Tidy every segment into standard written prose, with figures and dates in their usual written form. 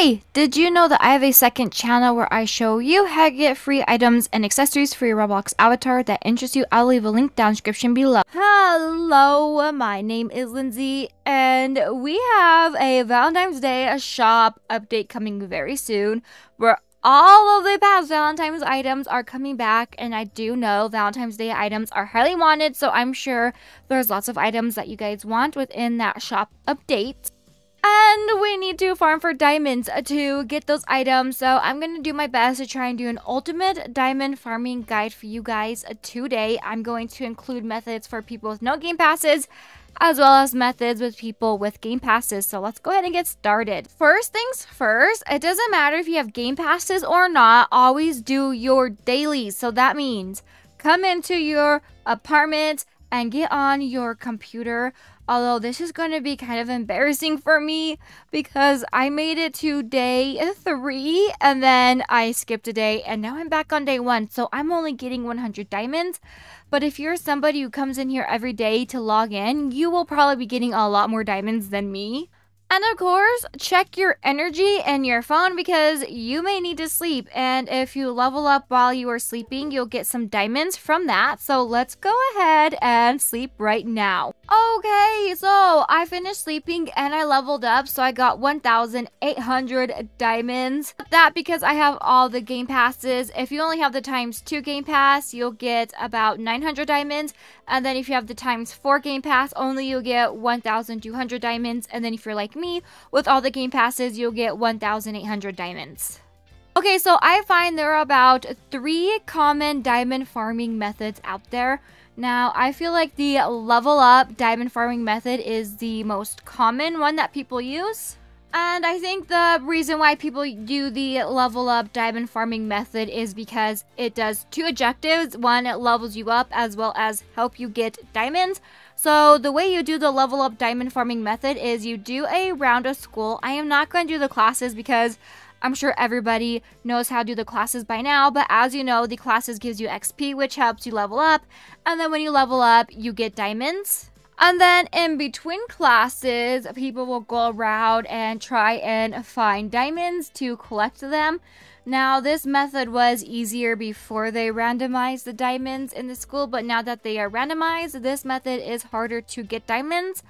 Hey, did you know that I have a second channel where I show you how to get free items and accessories for your Roblox avatar that interests you? I'll leave a link down in the description below. Hello, my name is Lindsay, and we have a Valentine's Day shop update coming very soon where all of the past Valentine's items are coming back, and I do know Valentine's Day items are highly wanted, so I'm sure there's lots of items that you guys want within that shop update. And we need to farm for diamonds to get those items, so I'm going to do my best to try and do an ultimate diamond farming guide for you guys today. I'm going to include methods for people with no game passes, as well as methods with people with game passes. So let's go ahead and get started. First things first, it doesn't matter if you have game passes or not, always do your dailies. So that means come into your apartment and get on your computer. Although this is going to be kind of embarrassing for me because I made it to day 3 and then I skipped a day and now I'm back on day 1. So I'm only getting 100 diamonds. But if you're somebody who comes in here every day to log in, you will probably be getting a lot more diamonds than me. And of course, check your energy and your phone because you may need to sleep. And if you level up while you are sleeping, you'll get some diamonds from that. So let's go ahead and sleep right now. Okay, so I finished sleeping and I leveled up. So I got 1,800 diamonds. That because I have all the game passes. If you only have the ×2 game pass, you'll get about 900 diamonds. And then if you have the ×4 game pass, only you'll get 1,200 diamonds. And then if you're like me, with all the game passes, you'll get 1,800 diamonds. Okay, so I find there are about 3 common diamond farming methods out there. Now, I feel like the level up diamond farming method is the most common one that people use. And I think the reason why people do the level up diamond farming method is because it does 2 objectives. One, it levels you up as well as help you get diamonds. So the way you do the level up diamond farming method is you do a round of school. I am not going to do the classes because I'm sure everybody knows how to do the classes by now. But as you know, the classes gives you XP, which helps you level up. And then when you level up, you get diamonds. And then in between classes, people will go around and try and find diamonds to collect them. Now, this method was easier before they randomized the diamonds in the school, but now that they are randomized, this method is harder to get diamonds.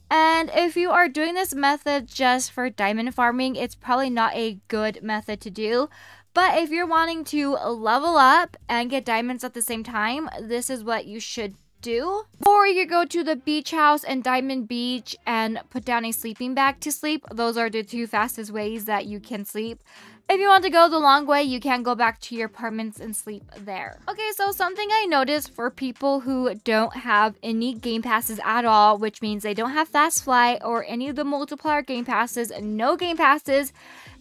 And if you are doing this method just for diamond farming, it's probably not a good method to do. But if you're wanting to level up and get diamonds at the same time, this is what you should do. Or you go to the beach house and Diamond Beach and put down a sleeping bag to sleep. Those are the 2 fastest ways that you can sleep. If you want to go the long way, you can go back to your apartments and sleep there. Okay, so something I noticed for people who don't have any game passes at all, which means they don't have Fast Fly or any of the multiplier game passes, no game passes,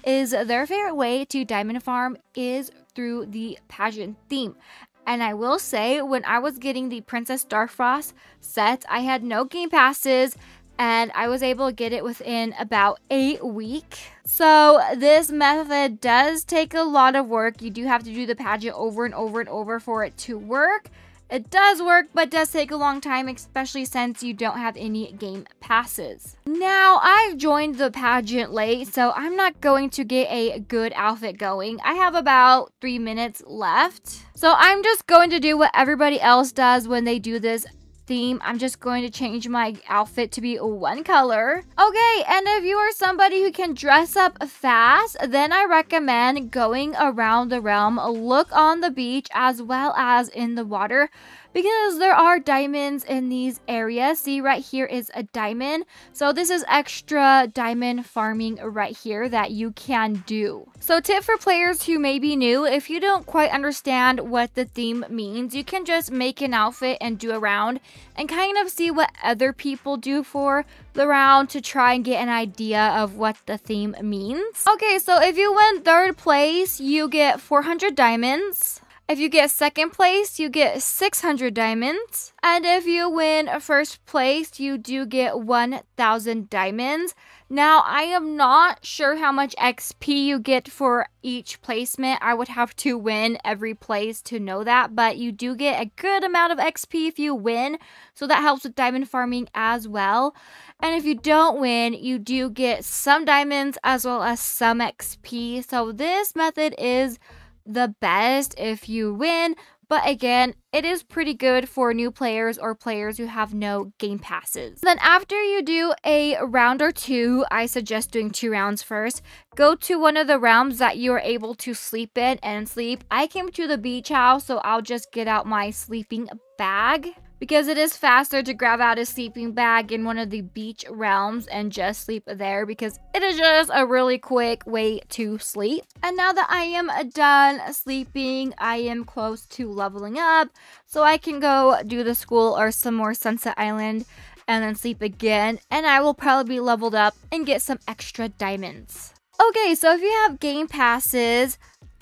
is their favorite way to diamond farm is through the pageant theme. And I will say, when I was getting the Princess Starfrost set, I had no game passes and I was able to get it within about 8 weeks. So this method does take a lot of work. You do have to do the pageant over and over and over for it to work. It does work, but does take a long time, especially since you don't have any game passes. Now, I've joined the pageant late, so I'm not going to get a good outfit going. I have about 3 minutes left. So I'm just going to do what everybody else does when they do this theme. I'm just going to change my outfit to be 1 color. Okay, and if you are somebody who can dress up fast, then I recommend going around the realm, look on the beach as well as in the water, because there are diamonds in these areas. See, right here is a diamond. So this is extra diamond farming right here that you can do. So tip for players who may be new, if you don't quite understand what the theme means, you can just make an outfit and do a round and kind of see what other people do for the round to try and get an idea of what the theme means. Okay, so if you win 3rd place, you get 400 diamonds. If you get 2nd place, you get 600 diamonds. And if you win 1st place, you do get 1,000 diamonds. Now, I am not sure how much XP you get for each placement. I would have to win every place to know that, but you do get a good amount of XP if you win, so that helps with diamond farming as well. And if you don't win, you do get some diamonds as well as some XP. So this method is the best if you win. But again, it is pretty good for new players or players who have no game passes. Then after you do a round or two, I suggest doing 2 rounds first. Go to one of the realms that you are able to sleep in and sleep. I came to the beach house, so I'll just get out my sleeping bag, because it is faster to grab out a sleeping bag in one of the beach realms and just sleep there, because it is just a really quick way to sleep. And now that I am done sleeping, I am close to leveling up, so I can go do the school or some more Sunset Island and then sleep again, and I will probably be leveled up and get some extra diamonds. Okay, so if you have game passes,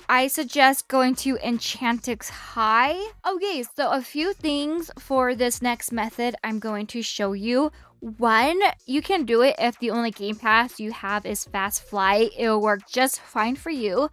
I suggest going to Enchantix High. Okay, so a few things for this next method I'm going to show you. One, you can do it if the only game pass you have is Fast Flight. It'll work just fine for you.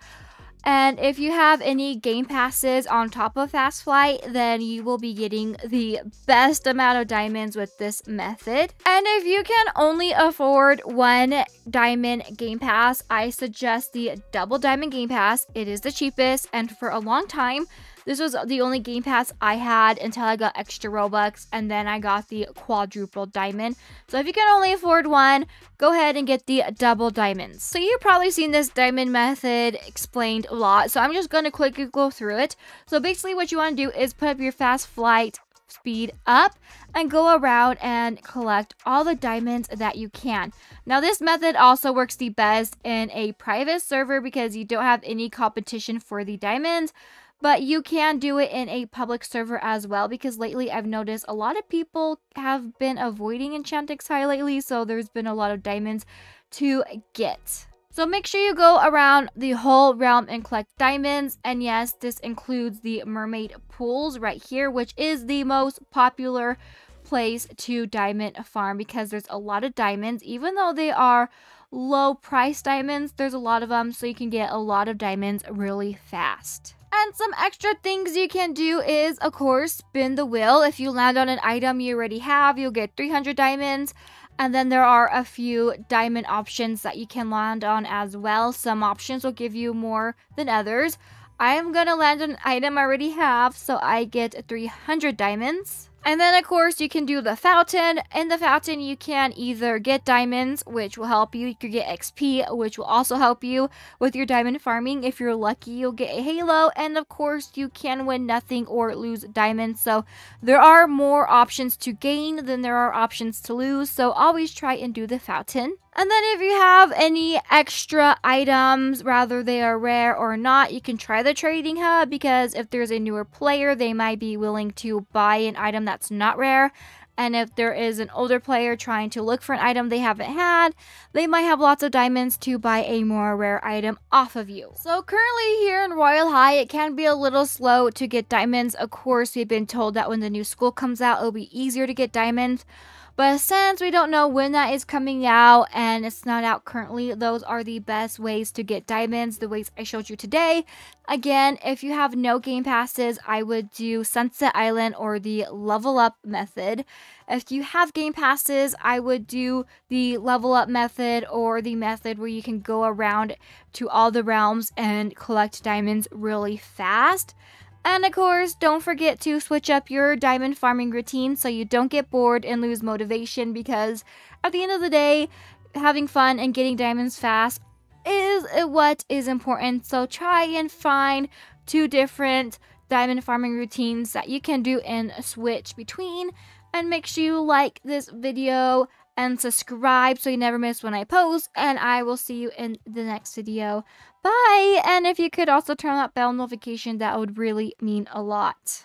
And if you have any game passes on top of Fast Flight, then you will be getting the best amount of diamonds with this method. And if you can only afford 1 diamond game pass, I suggest the double diamond game pass. It is the cheapest, and for a long time, this was the only game pass I had until I got extra Robux, and then I got the quadruple diamond. So if you can only afford 1, go ahead and get the double diamonds. So you've probably seen this diamond method explained a lot, so I'm just going to quickly go through it. So basically what you want to do is put up your Fast Flight speed up and go around and collect all the diamonds that you can. Now this method also works the best in a private server because you don't have any competition for the diamonds. But you can do it in a public server as well, because lately I've noticed a lot of people have been avoiding Enchantix High lately, so there's been a lot of diamonds to get. So make sure you go around the whole realm and collect diamonds. And yes, this includes the mermaid pools right here, which is the most popular place to diamond farm because there's a lot of diamonds. Even though they are low price diamonds, there's a lot of them, so you can get a lot of diamonds really fast. And some extra things you can do is, of course, spin the wheel. If you land on an item you already have, you'll get 300 diamonds. And then there are a few diamond options that you can land on as well. Some options will give you more than others. I am going to land on an item I already have, so I get 300 diamonds. And then, of course, you can do the fountain. In the fountain, you can either get diamonds, which will help you. You could get XP, which will also help you with your diamond farming. If you're lucky, you'll get a halo. And, of course, you can win nothing or lose diamonds. So there are more options to gain than there are options to lose. So always try and do the fountain. And then if you have any extra items, whether they are rare or not, you can try the trading hub, because if there's a newer player, they might be willing to buy an item that's not rare. And if there is an older player trying to look for an item they haven't had, they might have lots of diamonds to buy a more rare item off of you. So currently here in Royale High, it can be a little slow to get diamonds. Of course, we've been told that when the new school comes out, it'll be easier to get diamonds. But since we don't know when that is coming out and it's not out currently, those are the best ways to get diamonds, the ways I showed you today. Again, if you have no game passes, I would do Sunset Island or the level up method. If you have game passes, I would do the level up method or the method where you can go around to all the realms and collect diamonds really fast. And of course, don't forget to switch up your diamond farming routine so you don't get bored and lose motivation, because at the end of the day, having fun and getting diamonds fast is what is important. So try and find 2 different diamond farming routines that you can do and switch between. And make sure you like this video and subscribe so you never miss when I post. And I will see you in the next video. Bye! And if you could also turn on that bell notification, that would really mean a lot.